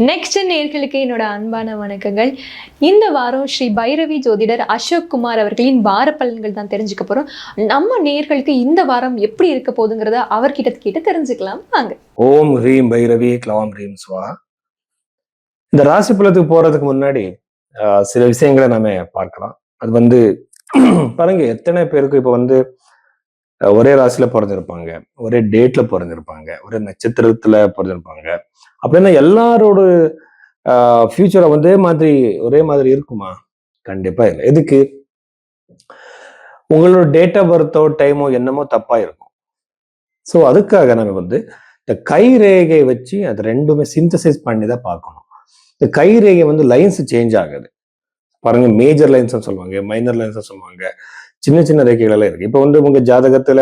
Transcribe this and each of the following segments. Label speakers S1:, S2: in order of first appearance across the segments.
S1: Next நேர்களுக்கு என்னோட அன்பான வணக்கங்கள். இந்த வாரம் ஸ்ரீ பைரவி ஜோதிடர் அசோக் குமார் அவர்களின் வார பலன்கள் தான் தெரிஞ்சுக்க போறோம். நம்ம நேர்களுக்கு இந்த வாரம் எப்படி இருக்க போகுதுங்கிறத அவர்கிட்ட கேட்டு தெரிஞ்சுக்கலாம் வாங்க.
S2: ஓம் ஹ்ரீம் பைரவி க்ளவாம் ஹ்ரீம் ஸ்வா. இந்த ராசி பலத்துக்கு போறதுக்கு முன்னாடி சில விஷயங்களை நாம பார்க்கலாம். அது பாருங்க, எத்தனை பேருக்கு இப்ப ஒரே ராசியில பிறந்திருப்பாங்க, ஒரே டேட்ல பிறந்திருப்பாங்க, ஒரே நட்சத்திரத்துல பிறந்திருப்பாங்க. அப்படின்னா எல்லாரோட ஃபியூச்சரை ஒரே மாதிரி இருக்குமா? கண்டிப்பா இல்லை. எதுக்கு? உங்களோட டேட் ஆஃப் பர்த்தோ டைமோ என்னமோ தப்பா இருக்கும். ஸோ அதுக்காக நம்ம இந்த கை ரேகை வச்சு அது ரெண்டுமே சிந்தசைஸ் பண்ணி தான் பார்க்கணும். இந்த கை ரேகை லைன்ஸ் சேஞ்ச் ஆகுது. பாருங்க, மேஜர் லைன்ஸ் சொல்லுவாங்க, மைனர் லைன்ஸ் சொல்லுவாங்க, சின்ன சின்ன ரேகைகள் எல்லாம் இருக்கு. இப்போ உங்க ஜாதகத்துல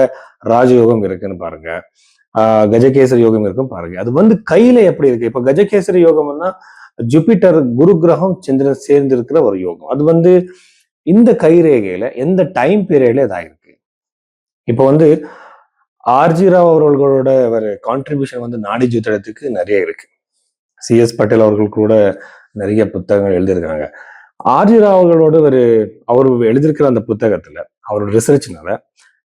S2: ராஜயோகம் இருக்குன்னு பாருங்க, கஜகேசரி யோகம் இருக்கும் பாருங்க. அது கையில எப்படி இருக்கு? இப்ப கஜகேசரி யோகம்னா ஜூபிட்டர் குரு கிரகம் சந்திரன் சேர்ந்து இருக்கிற ஒரு யோகம். அது இந்த கைரேகையில எந்த டைம் பீரியட்ல இதாயிருக்கு. இப்போ ஆர்ஜி ராவ் அவர்களோட ஒரு கான்ட்ரிபியூஷன் நாடி ஜோதிடத்துக்கு நிறைய இருக்கு. சிஎஸ் பட்டேல் அவர்கள் கூட நிறைய புத்தகங்கள் எழுதியிருக்காங்க. ஆர்ஜி ராவ் அவர்களோட அவர் எழுதியிருக்கிற அந்த புத்தகத்துல அவரோட ரிசர்ச்னால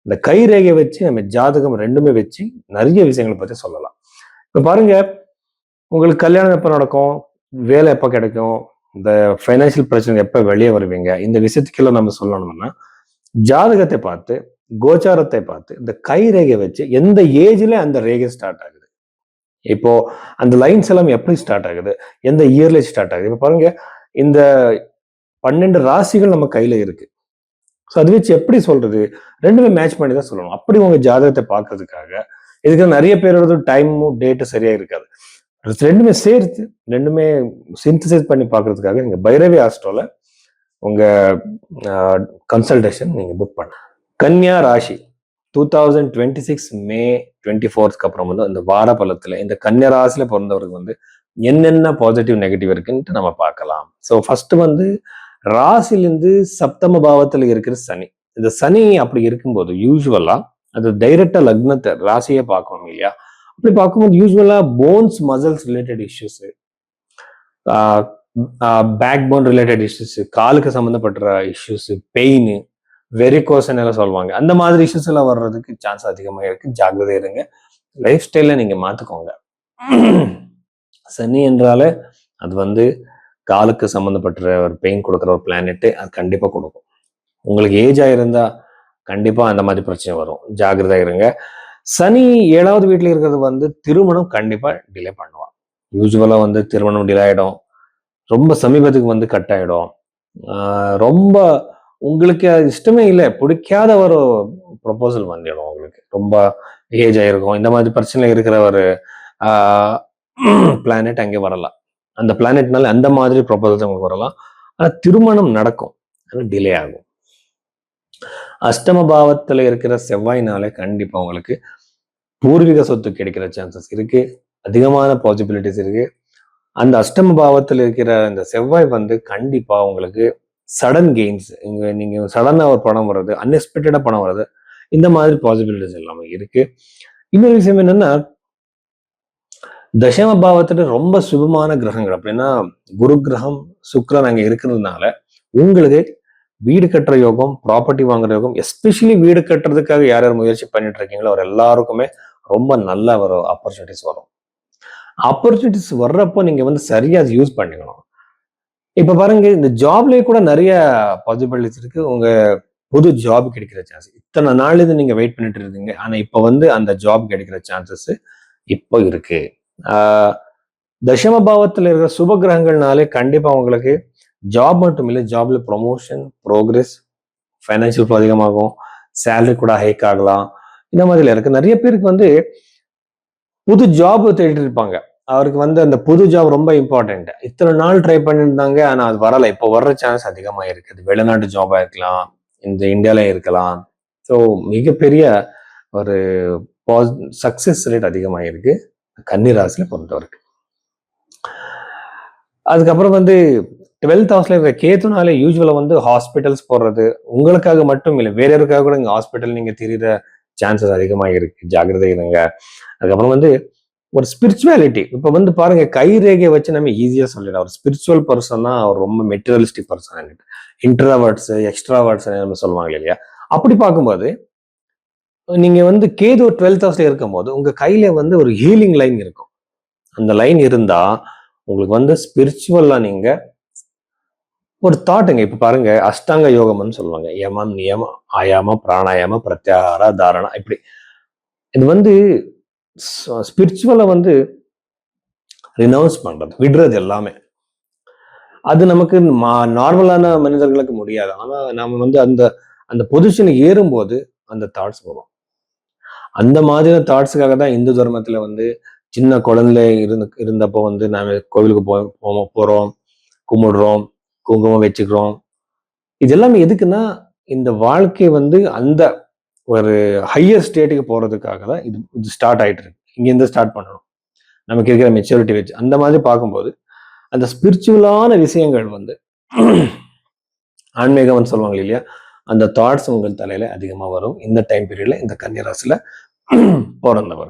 S2: இந்த கைரேகை வச்சு நம்ம ஜாதகம் ரெண்டுமே வச்சு நிறைய விஷயங்களை பத்தி சொல்லலாம். இப்ப பாருங்க, உங்களுக்கு கல்யாணம் எப்ப நடக்கும், வேலை எப்ப கிடைக்கும், இந்த ஃபைனான்சியல் பிரச்சனை எப்ப வெளியே வருவீங்க, இந்த விஷயத்துக்கெல்லாம் நம்ம சொல்லணும்னா ஜாதகத்தை பார்த்து, கோச்சாரத்தை பார்த்து, இந்த கைரேகை வச்சு எந்த ஏஜ்ல அந்த ரேகை ஸ்டார்ட் ஆகுது, இப்போ அந்த லைன்ஸ் எல்லாம் எப்படி ஸ்டார்ட் ஆகுது, எந்த இயர்ல ஸ்டார்ட் ஆகுது. இப்ப பாருங்க, இந்த 12 ராசிகள் நம்ம கையில இருக்கு. ஸோ அது வச்சு எப்படி சொல்றது, ரெண்டுமே மேட்ச் பண்ணி தான் சொல்லணும். அப்படி உங்க ஜாதகத்தை பார்க்கறதுக்காக இதுக்கு நிறைய பேரோட டைமும் டேட்டும் சரியா இருக்காது. ரெண்டுமே சேர்த்து ரெண்டுமே சிந்தசைஸ் பண்ணி பார்க்கறதுக்காக நீங்க பைரவி ஆஸ்ட்ரோல உங்க கன்சல்டேஷன் நீங்க புக் பண்ண. கன்னியா ராசி 2026 மே 24க்கு அப்புறம் அந்த வார பலத்துல இந்த கன்னியா ராசியில பிறந்தவருக்கு என்னென்ன பாசிட்டிவ் நெகட்டிவ் இருக்குன்ட்டு நம்ம பார்க்கலாம். ஸோ ஃபர்ஸ்ட் ராசிலிருந்து சப்தம பாவத்துல இருக்கிற சனி. இந்த சனி அப்படி இருக்கும்போது யூஸ்வலா அது டைரக்டா லக்னத்தை ராசியை பார்க்கணும் இல்லையா? அப்படி பார்க்கும்போது யூஸ்வலா bones muscles related issues, back bone related issues, காலுக்கு சம்மந்தப்பட்ட இஷ்யூஸ், பெயின், வெரிகோசன் எல்லாம் சொல்லுவாங்க. அந்த மாதிரி இஷ்யூஸ் எல்லாம் வர்றதுக்கு சான்ஸ் அதிகமாக இருக்கு. ஜாக்கிரதை இருங்க, லைஃப் ஸ்டைல நீங்க மாத்துக்கோங்க. சனி என்றாலே அது காலுக்கு சம்மந்தப்பட்ட ஒரு பெயின் கொடுக்குற ஒரு பிளானெட்டு, அது கண்டிப்பா கொடுக்கும். உங்களுக்கு ஏஜ் ஆயிருந்தா கண்டிப்பா அந்த மாதிரி பிரச்சனை வரும். ஜாகிரதா இருங்க. சனி 7வது வீட்டுல இருக்கிறது திருமணம் கண்டிப்பா டிலே பண்ணுவான். யூஸ்வலா திருமணம் டிலே ஆயிடும், ரொம்ப சமீபத்துக்கு கட் ஆயிடும், ரொம்ப உங்களுக்கு இஷ்டமே இல்லை, பிடிக்காத ஒரு ப்ரொபோசல் வந்துடும், உங்களுக்கு ரொம்ப ஏஜ் ஆயிருக்கும். இந்த மாதிரி பிரச்சனை இருக்கிற ஒரு பிளானெட் அங்கே வரலாம். அந்த பிளானெட்னால அந்த மாதிரி ப்ரொபோசல்ஸ் உங்களுக்கு வரலாம். ஆனா திருமணம் நடக்கும், டிலே ஆகும். அஷ்டம பாவத்துல இருக்கிற செவ்வாய்னால கண்டிப்பா உங்களுக்கு பூர்வீக சொத்து கிடைக்கிற சான்சஸ் இருக்கு, அதிகமான பாசிபிலிட்டிஸ் இருக்கு. அந்த அஷ்டம பாவத்துல இருக்கிற இந்த செவ்வாய் கண்டிப்பா உங்களுக்கு சடன் கெயின்ஸ், நீங்க சடனா ஒரு பணம் வர்றது, அன்எக்ஸ்பெக்டடா பணம் வர்றது, இந்த மாதிரி பாசிபிலிட்டிஸ் எல்லாமே இருக்கு. இன்னொரு விஷயம் என்னன்னா, தசம பாவத்துல ரொம்ப சுபமான கிரகங்கள் அப்படின்னா குரு கிரகம், சுக்கிரன் அங்க இருக்கிறதுனால உங்களுக்கு வீடு கட்டுற யோகம், ப்ராப்பர்ட்டி வாங்குற யோகம், எஸ்பெஷலி வீடு கட்டுறதுக்காக யார் யார் முயற்சி பண்ணிட்டு இருக்கீங்களோ அவர் எல்லாருக்குமே ரொம்ப நல்ல ஒரு ஆப்பர்ச்சுனிட்டிஸ் வரும். ஆப்பர்ச்சுனிட்டிஸ் வர்றப்போ நீங்க சரியா யூஸ் பண்ணிக்கணும். இப்ப பாருங்க, இந்த ஜாப்லயே கூட நிறைய பாசிபிலிட்டிஸ் இருக்கு. உங்க புது ஜாப் கிடைக்கிற சான்ஸ், இத்தனை நாள் இது நீங்க வெயிட் பண்ணிட்டு இருந்தீங்க, ஆனா இப்ப அந்த ஜாப் கிடைக்கிற சான்சஸ் இப்போ இருக்கு. தசம பாவத்துல இருக்கிற சுப கிரகங்கள்னாலே கண்டிப்பா உங்களுக்கு ஜாப் மட்டும் இல்லை, ஜாப்ல ப்ரொமோஷன், ப்ரோக்ரஸ், ஃபைனான்சியல் அதிகமாகும், சேலரி கூட ஹைக் ஆகலாம். இந்த மாதிரில இருக்கு. நிறைய பேருக்கு புது ஜாப் தேடிட்டு இருப்பாங்க. அவருக்கு அந்த புது ஜாப் ரொம்ப இம்பார்ட்டன்ட். இத்தனை நாள் ட்ரை பண்ணியிருந்தாங்க, ஆனா அது வரல. இப்போ வர்ற சான்ஸ் அதிகமா இருக்குது. வெளிநாட்டு ஜாபா இருக்கலாம், இந்த இந்தியால இருக்கலாம். ஸோ மிகப்பெரிய ஒரு சக்சஸ் ரேட் அதிகமாக இருக்கு கன்னி ராசியில பொறுத்தவரைக்கும். அதுக்கப்புறம் 12th ஹவுஸ்ல இருக்கிற கேத்துனால யூஸ்வலா ஹாஸ்பிட்டல்ஸ் போடுறது, உங்களுக்காக மட்டும் இல்லை, வேற யாருக்காக கூட இங்க ஹாஸ்பிட்டல் நீங்க தெரியுற சான்சஸ் அதிகமாக இருக்கு. ஜாகிரதை இருங்க. அதுக்கப்புறம் ஒரு ஸ்பிரிச்சுவாலிட்டி. இப்ப வந்து பாருங்க, கை ரேகையை வச்சு நம்ம ஈஸியா சொல்லிடலாம். ஒரு ஸ்பிரிச்சுவல் பர்சன்னா அவர் ரொம்ப மெட்டீரியலிஸ்டிக் பர்சன், இன்ட்ராவர்ட்ஸ் எக்ஸ்ட்ராவர்ட்ஸ் நம்ம சொல்லுவாங்க இல்லையா? அப்படி பார்க்கும்போது நீங்க வந்து கேது 12th ஹவுஸ்ல இருக்கும்போது உங்க கையில வந்து ஒரு ஹீலிங் லைன் இருக்கும். அந்த லைன் இருந்தா உங்களுக்கு வந்து ஸ்பிரிச்சுவலா நீங்க ஒரு தாட்டுங்க. இப்ப பாருங்க, அஷ்டாங்க யோகம்னு சொல்லுவாங்க. யமம், நியமம், ஆயாம, பிராணாயாம, பிரத்யாகாரா, தாரணா, இப்படி. இது வந்து ஸ்பிரிச்சுவலை வந்து ரினவுன்ஸ் பண்றது, விடுறது எல்லாமே. அது நமக்கு நார்மலான மனிதர்களுக்கு முடியாது. ஆனா நாம வந்து அந்த அந்த பொசிஷனுக்கு ஏறும்போது அந்த தாட்ஸ் வரும். அந்த மாதிரியான தாட்ஸுக்காக தான் இந்து தர்மத்துல வந்து சின்ன குழந்தை இருந்தப்போ வந்து நாம கோவிலுக்கு போறோம், கும்பிடுறோம், குங்குமம் வச்சுக்கிறோம். இது எல்லாமே எதுக்குன்னா, இந்த வாழ்க்கை வந்து அந்த ஒரு ஹையர் ஸ்டேட்டுக்கு போறதுக்காக தான் இது ஸ்டார்ட் ஆயிட்டு இருக்கு. இங்கிருந்து ஸ்டார்ட் பண்ணணும். நமக்கு இருக்கிற மெச்சூரிட்டி வச்சு. அந்த மாதிரி பார்க்கும்போது அந்த ஸ்பிரிச்சுவலான விஷயங்கள் வந்து ஆன்மீகம்னு சொல்லுவாங்க இல்லையா? அந்த தாட்ஸ் உங்கள் தலையில அதிகமா வரும். இந்த டைம் பீரியட்ல இந்த கன்னிராசில பிறந்தவர்.